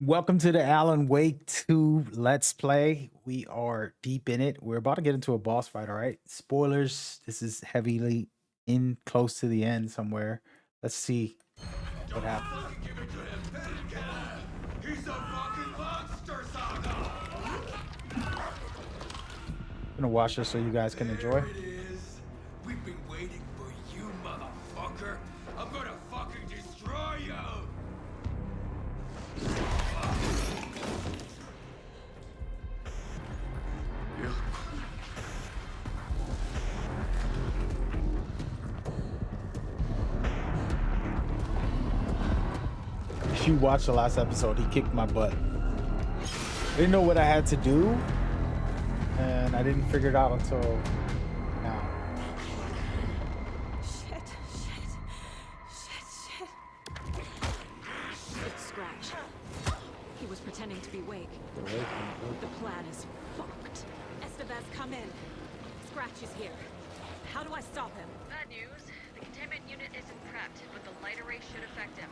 Welcome to the Alan Wake 2 Let's Play. We are deep in it. We're about to get into a boss fight, all right? Spoilers. This is heavily in close to the end somewhere. Let's see what happens. Fucking give it to him! Get him! He's a fucking monster, Saga! I'm gonna watch this so you guys can enjoy. There it is! We've been waiting for you, motherfucker! I'm gonna fucking destroy you! If you watched the last episode, he kicked my butt. I didn't know what I had to do, and I didn't figure it out until now. Shit. It's Scratch. He was pretending to be Wake. The plan is fucked. Estevez, come in. Scratch is here. How do I stop him? Bad news. The containment unit isn't prepped, but the light array should affect him.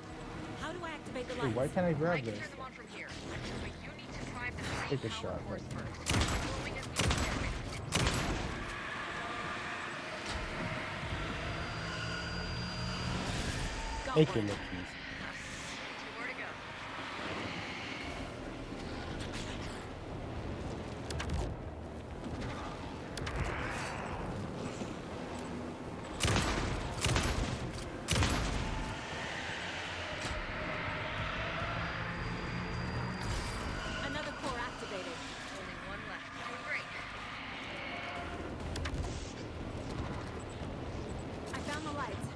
How do I activate the Dude, lights? why can't I I grab can this? turn them on from here, but you need to drive the Take a main shot, power course right? first. Following us needs to Got Make one. it look easy. two more to go. Another core activated. Only one left. Doing great. I found the lights.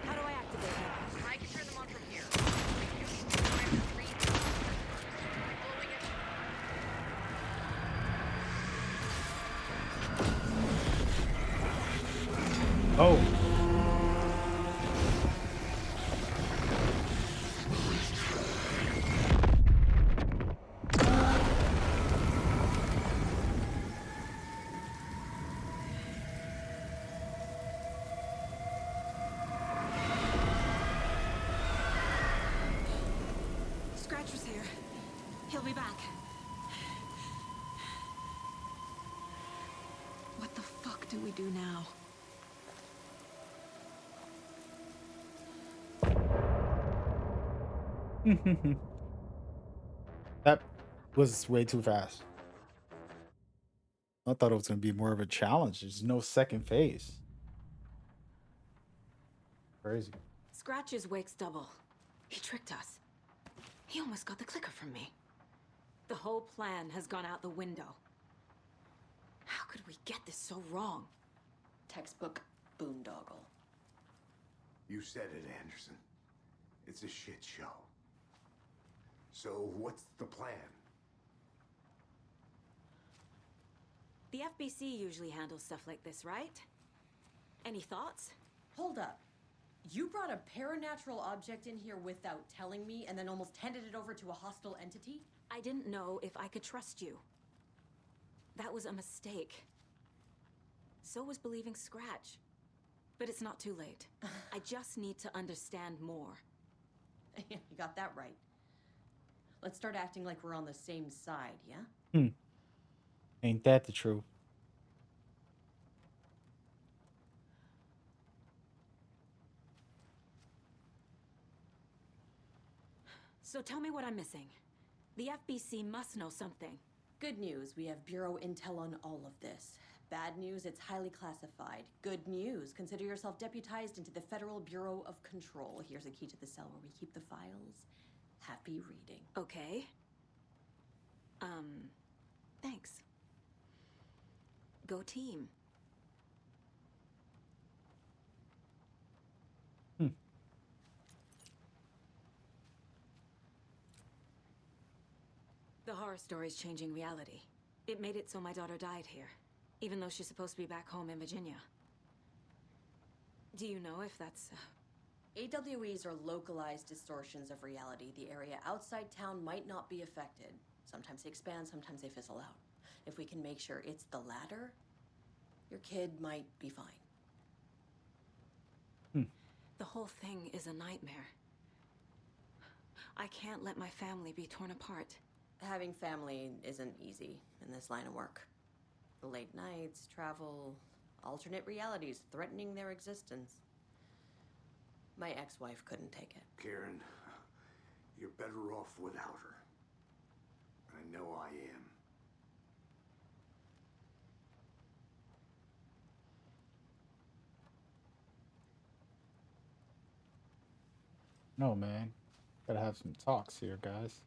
How do I activate them? I can turn them on from here. But you need to drive the main power course first. Following us. Oh. Scratch was here. He'll be back. What the fuck do we do now? That was way too fast. I thought it was going to be more of a challenge. There's no second phase. Crazy. Scratch is Wake's double. He tricked us. He almost got the clicker from me. The whole plan has gone out the window. How could we get this so wrong? Textbook boondoggle. You said it, Anderson. It's a shit show. So what's the plan? The FBC usually handles stuff like this, right? Any thoughts? Hold up. You brought a paranatural object in here without telling me and then almost handed it over to a hostile entity? I didn't know if I could trust you. That was a mistake. So was believing Scratch. But it's not too late. I just need to understand more. You got that right. Let's start acting like we're on the same side, yeah? Ain't that the truth? So tell me what I'm missing. The FBC must know something. Good news, we have Bureau intel on all of this. Bad news, it's highly classified. Good news, consider yourself deputized into the Federal Bureau of Control. Here's a key to the cell where we keep the files. Happy reading. Okay. Thanks. Go team. The horror story's changing reality. It made it so my daughter died here, even though she's supposed to be back home in Virginia. Do you know if that's... AWEs are localized distortions of reality. The area outside town might not be affected. Sometimes they expand, sometimes they fizzle out. If we can make sure it's the latter, your kid might be fine. The whole thing is a nightmare. I can't let my family be torn apart. Having family isn't easy in this line of work. The late nights, travel, alternate realities threatening their existence. My ex-wife couldn't take it. Karen, you're better off without her. I know I am. No, man. Gotta have some talks here, guys.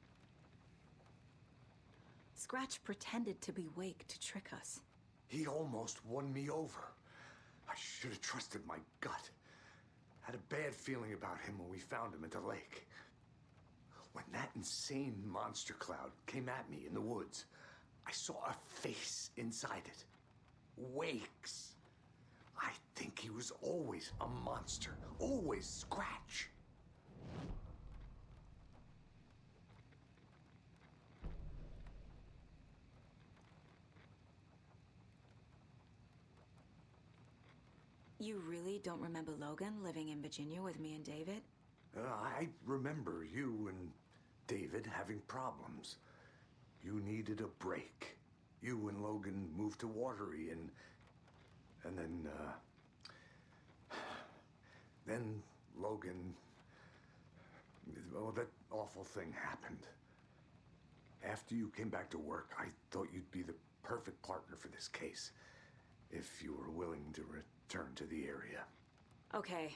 Scratch pretended to be Wake to trick us. He almost won me over. I should have trusted my gut. Had a bad feeling about him when we found him at the lake. When that insane monster cloud came at me in the woods, I saw a face inside it. Wake's. I think he was always a monster. Always Scratch. You really don't remember Logan living in Virginia with me and David? I remember you and David having problems. You needed a break. You and Logan moved to Watery and then Logan, well, that awful thing happened. After you came back to work, I thought you'd be the perfect partner for this case, if you were willing to return to the area. Okay.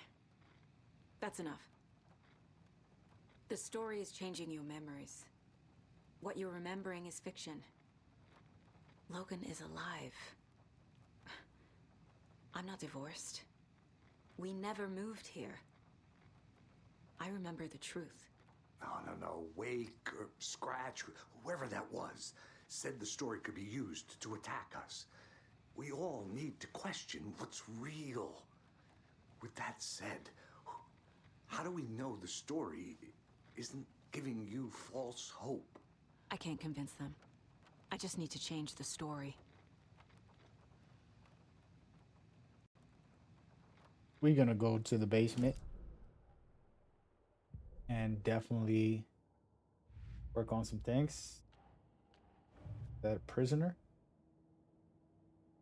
That's enough. The story is changing your memories. What you're remembering is fiction. Logan is alive. I'm not divorced. We never moved here. I remember the truth. No. Wake or Scratch, whoever that was, said the story could be used to attack us. We all need to question what's real. With that said, how do we know the story isn't giving you false hope? I can't convince them. I just need to change the story. We're gonna go to the basement and definitely work on some things. That prisoner?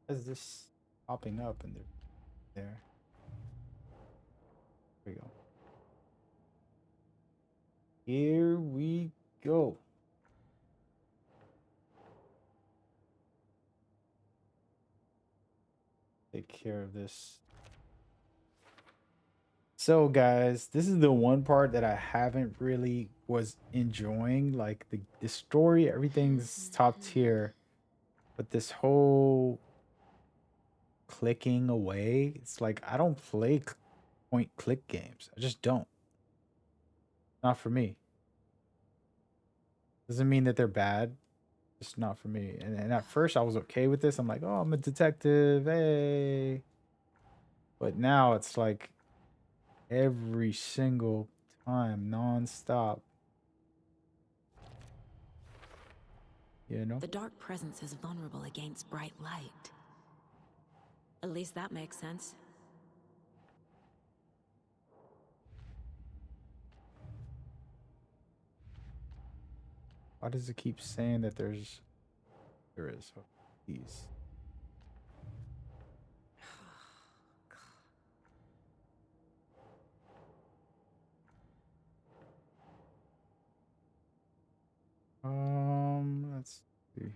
Is this popping up in there? There we go. Here we go. Take care of this. So guys, this is the one part that I haven't really was enjoying. Like the story, everything's top tier. But this whole clicking away, it's like I don't play point click games. I just don't. Not for me. Doesn't mean that they're bad. Just not for me. And at first I was okay with this. I'm like, oh, I'm a detective. Hey. But now it's like every single time, nonstop. You know? The dark presence is vulnerable against bright light. At least that makes sense. Why does it keep saying that there is? Oh, please. Let's see.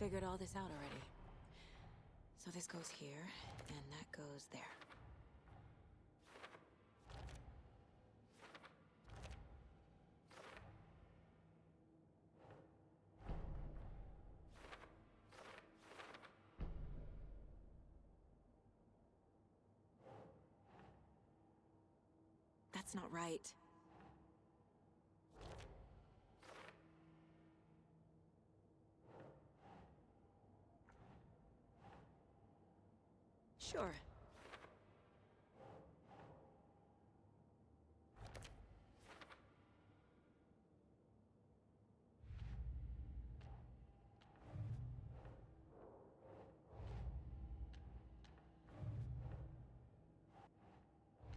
Figured all this out already. So this goes here, and that goes there. That's not right. Sure.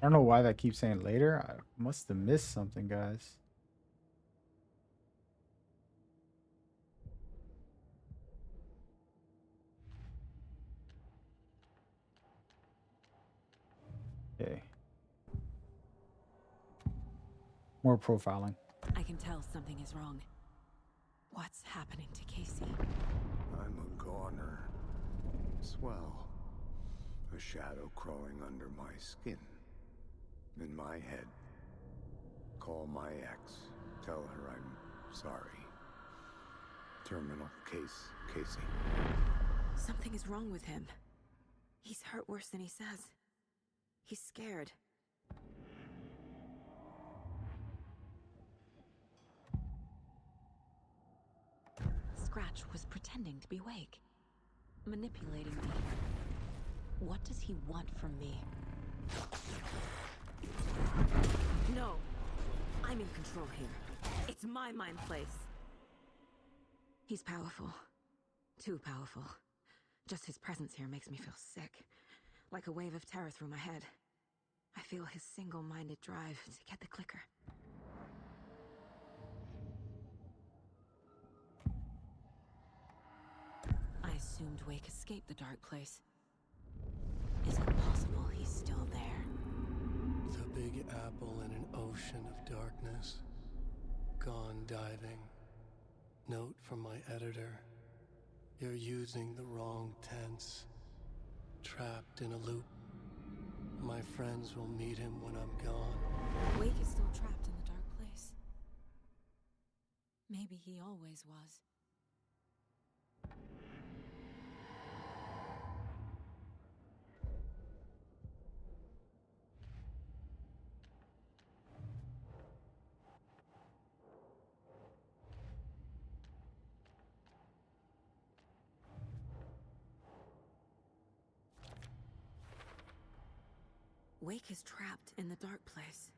don't know why that keeps saying later. I must have missed something, guys. Okay. More profiling. I can tell something is wrong. What's happening to Casey? I'm a goner. Swell. A shadow crawling under my skin. In my head. Call my ex. Tell her I'm sorry. Terminal case, Casey. Something is wrong with him. He's hurt worse than he says. He's scared. Scratch was pretending to be Wake. Manipulating me. What does he want from me? No! I'm in control here. It's my mind place. He's powerful. Too powerful. Just his presence here makes me feel sick. Like a wave of terror through my head. I feel his single-minded drive to get the clicker. I assumed Wake escaped the dark place. Is it possible he's still there? The big apple in an ocean of darkness. Gone diving. Note from my editor. You're using the wrong tense. Trapped in a loop. My friends will meet him when I'm gone. Wake is still trapped in the dark place. Maybe he always was. Wake is trapped in the dark place.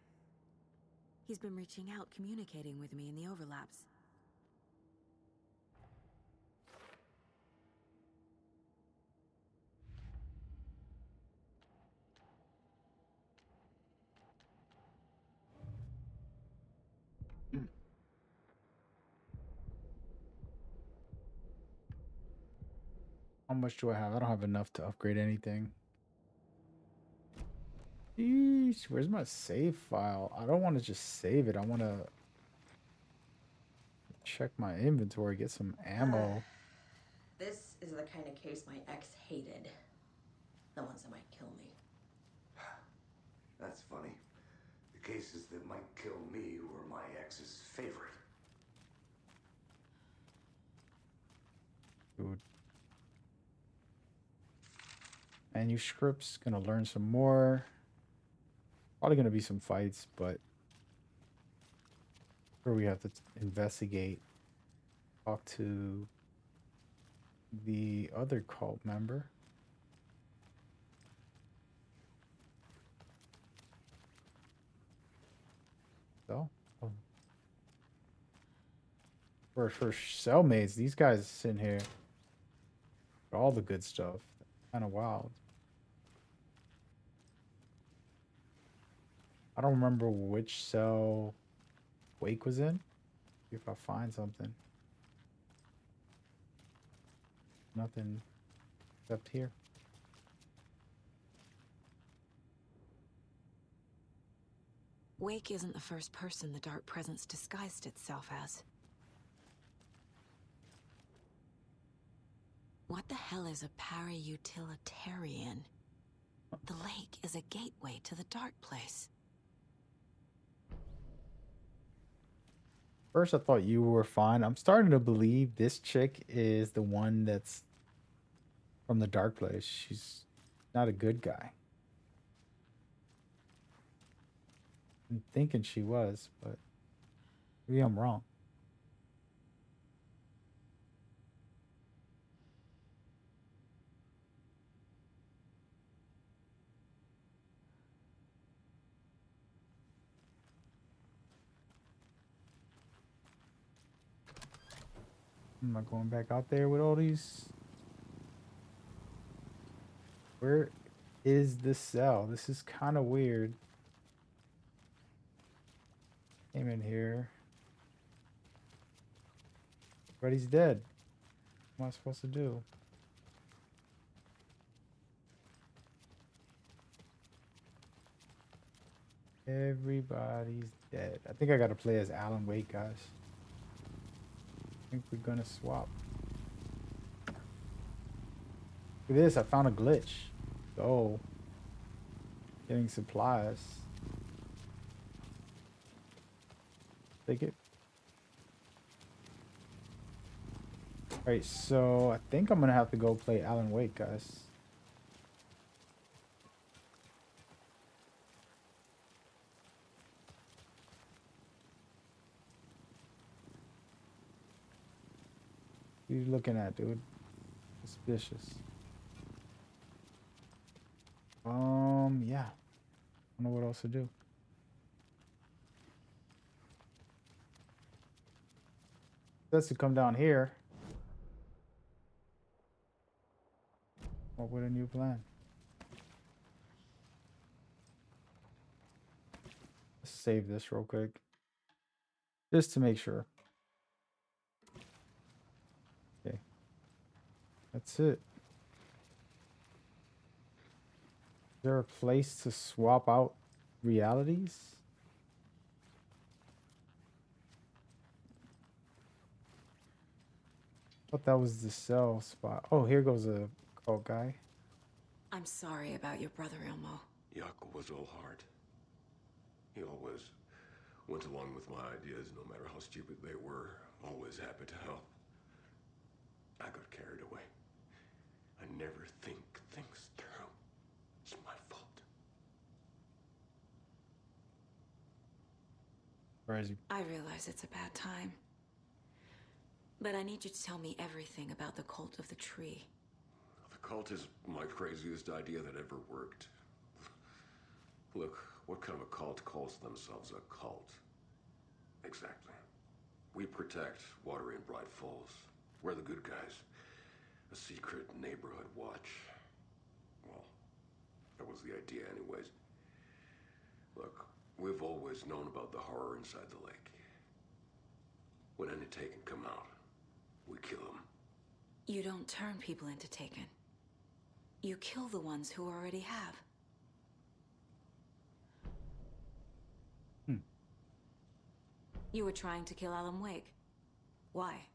He's been reaching out, communicating with me in the overlaps. How much do I have? I don't have enough to upgrade anything. Yeesh, where's my save file? I don't want to just save it. I want to check my inventory, get some ammo. This is the kind of case my ex hated. The ones that might kill me. That's funny. The cases that might kill me were my ex's favorite. Dude. Manuscripts, gonna learn some more. Probably gonna be some fights, but sure we have to investigate. Talk to the other cult member. So, for cellmates, these guys sitting here, all the good stuff. Kind of wild. I don't remember which cell Wake was in. See if I find something. Nothing except here. Wake isn't the first person the dark presence disguised itself as. What the hell is a para-utilitarian? The lake is a gateway to the dark place. First, I thought you were fine. I'm starting to believe this chick is the one that's from the dark place. She's not a good guy. I'm thinking she was, but maybe I'm wrong. Am I going back out there with all these? Where is the cell? This is kind of weird. Came in here. Everybody's dead. What am I supposed to do? Everybody's dead. I think I gotta play as Alan Wake, guys. I think we're gonna swap. Look at this, I found a glitch. Oh, getting supplies. Take it. Alright, so I think I'm gonna have to go play Alan Wake, guys. What are you looking at, dude? Suspicious. Yeah. I don't know what else to do. Says to come down here. What with a new plan? Let's save this real quick. Just to make sure. Okay. That's it. Is there a place to swap out realities? Thought that was the cell spot. Oh, here goes a cult guy. I'm sorry about your brother, Ilmo. Jakob was all heart. He always went along with my ideas, no matter how stupid they were. Always happy to help. I got carried away. I never think things through. It's my fault. Where is he? I realize it's a bad time. But I need you to tell me everything about the cult of the tree. The cult is my craziest idea that ever worked. Look, what kind of a cult calls themselves a cult? Exactly. We protect Water in Bright Falls. We're the good guys. A secret neighborhood watch. Well, that was the idea anyways. Look, we've always known about the horror inside the lake. When any Taken come out, we kill them. You don't turn people into Taken. You kill the ones who already have. You were trying to kill Alan Wake. Why?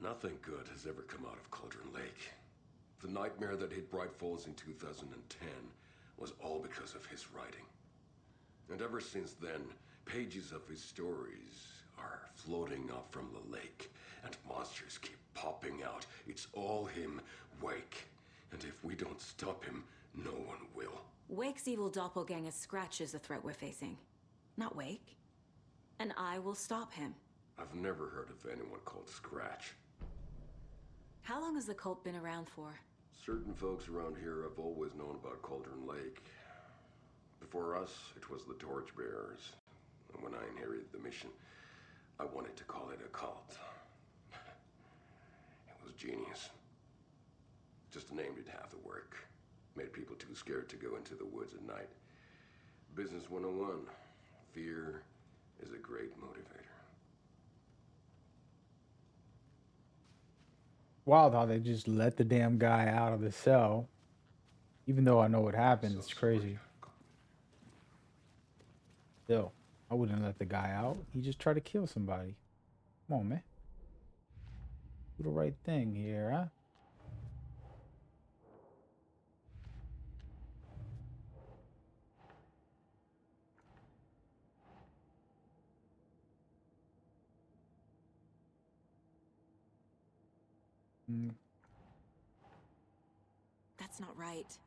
Nothing good has ever come out of Cauldron Lake. The nightmare that hit Bright Falls in 2010 was all because of his writing. And ever since then, pages of his stories are floating up from the lake, and monsters keep popping out. It's all him, Wake. And if we don't stop him, no one will. Wake's evil doppelganger Scratch is the threat we're facing, not Wake. And I will stop him. I've never heard of anyone called Scratch. How long has the cult been around for? Certain folks around here have always known about Cauldron Lake. Before us, it was the Torchbearers. And when I inherited the mission, I wanted to call it a cult. It was genius. Just the name did half the work. Made people too scared to go into the woods at night. Business 101. Fear is a great motivator. Wild how they just let the damn guy out of the cell. Even though I know what happened, it's crazy. Still, I wouldn't let the guy out. He just tried to kill somebody. Come on, man. Do the right thing here, huh? That's not right.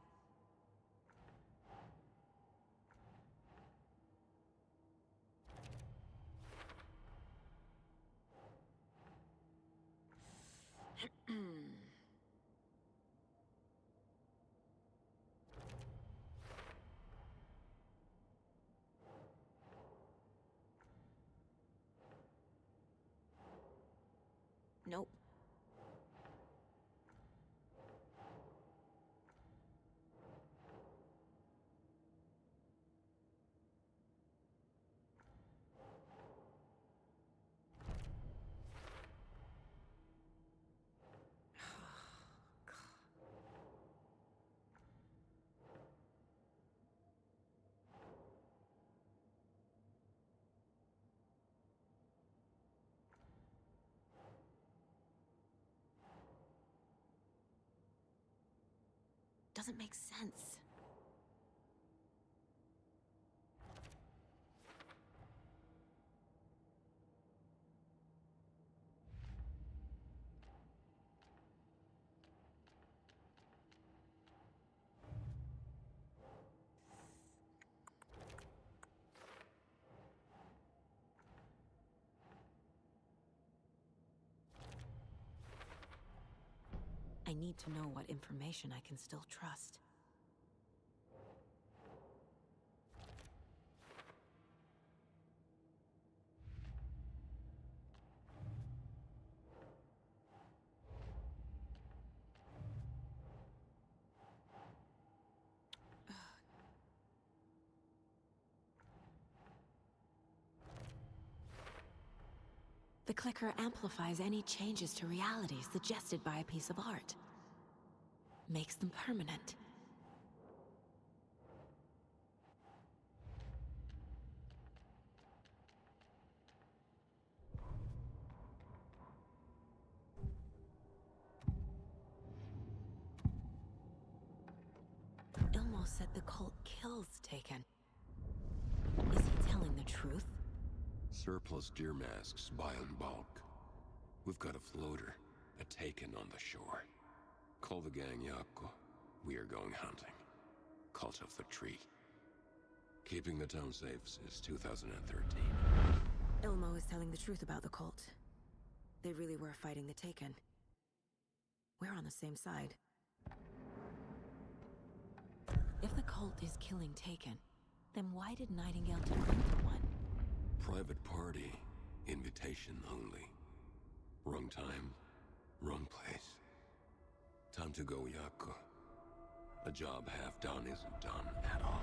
Nope. doesn't make sense. I need to know what information I can still trust. The clicker amplifies any changes to reality suggested by a piece of art. Makes them permanent. Ilmo said the cult kills Taken. Is he telling the truth? Surplus deer masks buy in bulk. We've got a floater, a Taken on the shore. Call the gang Yako. We are going hunting. Cult of the Tree. Keeping the town safe since 2013. Ilmo is telling the truth about the cult. They really were fighting the Taken. We're on the same side. If the cult is killing Taken, then why did Nightingale turn into one? Private party. Invitation only. Wrong time, wrong place. Time to go, Yako. A job half done isn't done at all.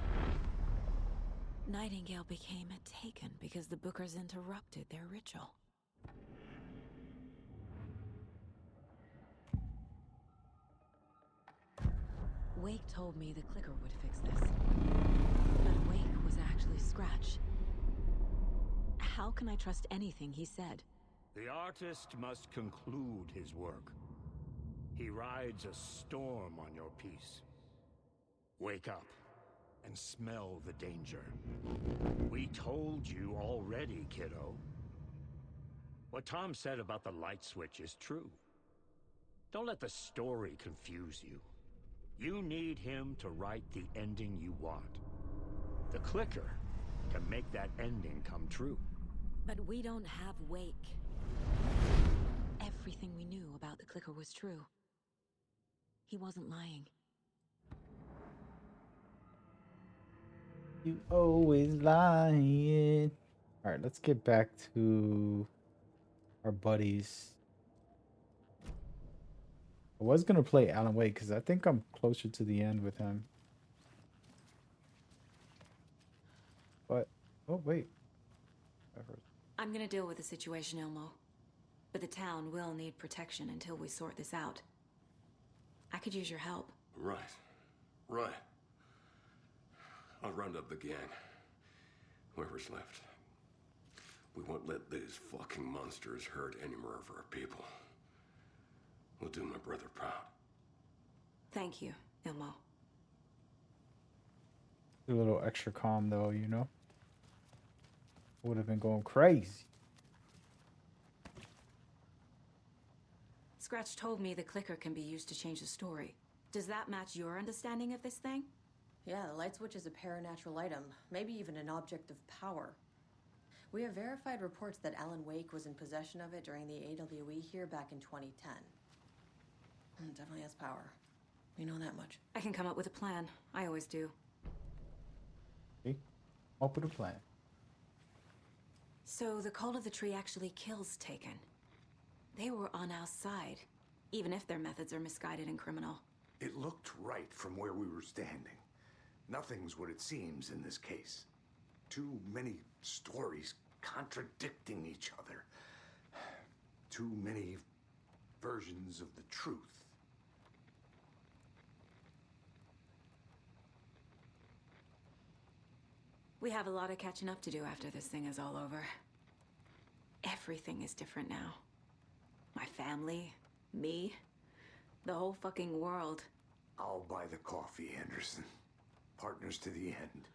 Nightingale became a Taken because the Bookers interrupted their ritual. Wake told me the clicker would fix this. But Wake was actually Scratch. How can I trust anything he said? The artist must conclude his work. He rides a storm on your piece. Wake up and smell the danger. We told you already, kiddo. What Tom said about the light switch is true. Don't let the story confuse you. You need him to write the ending you want. The clicker can make that ending come true. But we don't have Wake. Everything we knew about the clicker was true. He wasn't lying. You always lying. All right, let's get back to our buddies. I was gonna play Alan Wake because I think I'm closer to the end with him. But oh wait, I'm gonna deal with the situation, Ilmo. But the town will need protection until we sort this out. I could use your help. Right. Right. I'll round up the gang. Whoever's left. We won't let these fucking monsters hurt any more of our people. We'll do my brother proud. Thank you, Ilmo. a little extra calm though, you know. Would have been going crazy. Scratch told me the clicker can be used to change the story. Does that match your understanding of this thing? Yeah, the light switch is a paranatural item, maybe even an object of power. We have verified reports that Alan Wake was in possession of it during the AWE here back in 2010. It definitely has power. We know that much. I can come up with a plan. I always do. See? Up with a plan. So the Cult of the Tree actually kills Taken. They were on our side, even if their methods are misguided and criminal. It looked right from where we were standing. Nothing's what it seems in this case. Too many stories contradicting each other. Too many versions of the truth. We have a lot of catching up to do after this thing is all over. Everything is different now. My family, me, the whole fucking world. I'll buy the coffee, Anderson. Partners to the end.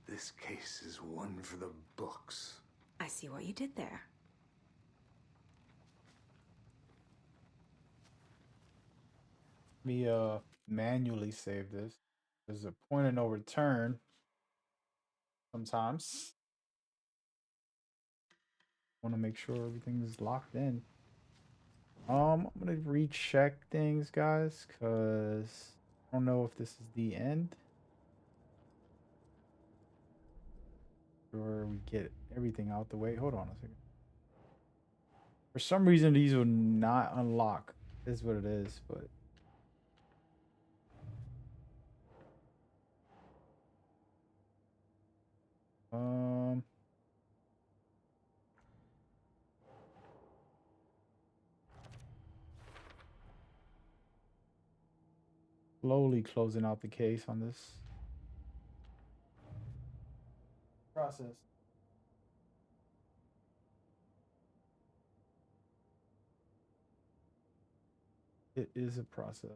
This case is one for the books. I see what you did there. Me manually save this. There's a point of no return sometimes. Want to make sure everything's locked in. I'm gonna recheck things, guys, cause I don't know if this is the end. Or we get everything out the way. Hold on a second. For some reason, these will not unlock. Is what it is, but um, slowly closing out the case on this process. It is a process.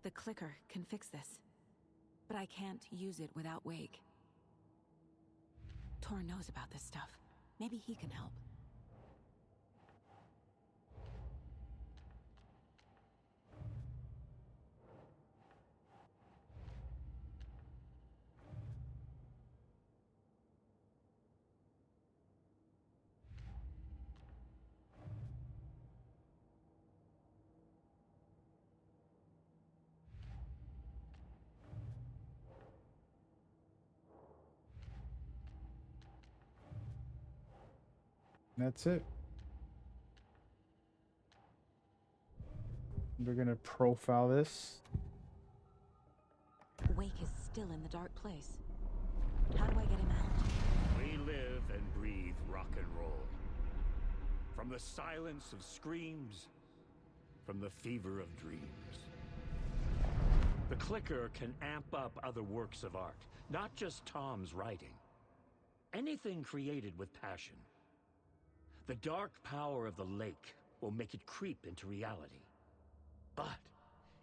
The clicker can fix this. But I can't use it without Wake. Tor knows about this stuff. Maybe he can help. That's it. We're gonna profile this. Wake is still in the dark place. How do I get him out? We live and breathe rock and roll. From the silence of screams, from the fever of dreams. The clicker can amp up other works of art, not just Tom's writing. Anything created with passion. The dark power of the lake will make it creep into reality. But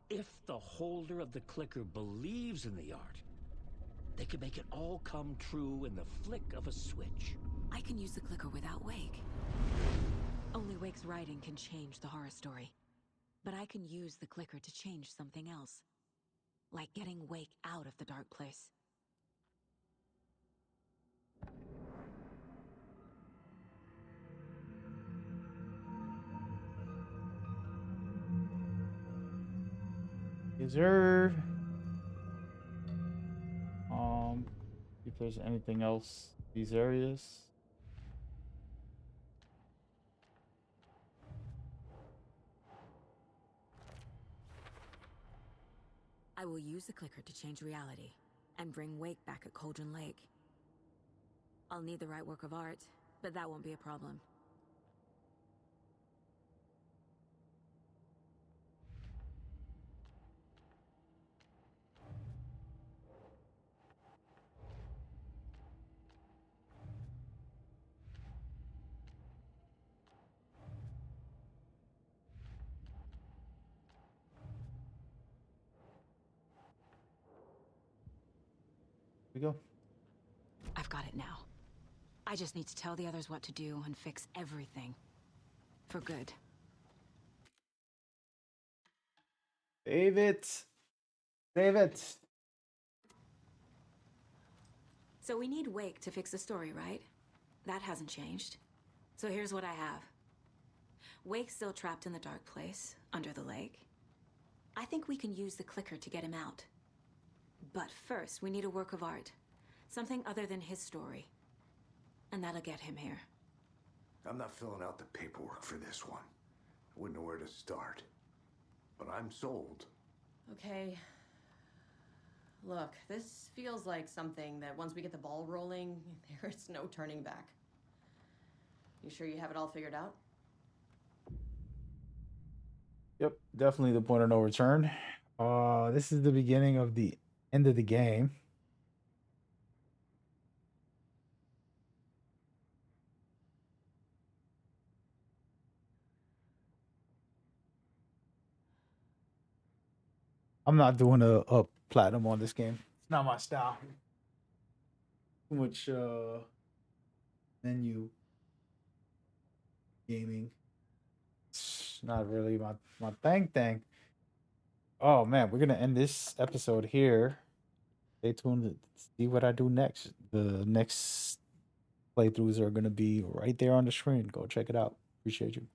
if the holder of the clicker believes in the art, they can make it all come true in the flick of a switch. I can use the clicker without Wake. Only Wake's writing can change the horror story. But I can use the clicker to change something else. Like getting Wake out of the dark place. Yes, sir. If there's anything else these areas. I will use the clicker to change reality and bring Wake back at Cauldron Lake. I'll need the right work of art, but that won't be a problem. We go. I've got it now. I just need to tell the others what to do and fix everything. For good. Save it. Save it. So we need Wake to fix the story, right? That hasn't changed. So here's what I have. Wake's still trapped in the dark place, under the lake. I think we can use the clicker to get him out. But first, we need a work of art. Something other than his story. And that'll get him here. I'm not filling out the paperwork for this one. I wouldn't know where to start. But I'm sold. Okay. Look, this feels like something that once we get the ball rolling, there's no turning back. You sure you have it all figured out? Yep, definitely the point of no return. This is the beginning of the end of the game. I'm not doing a platinum on this game. It's not my style. Too much menu gaming. It's not really my thing. Oh man, we're gonna end this episode here. Stay tuned to see what I do next. The next playthroughs are gonna be right there on the screen. Go check it out. Appreciate you.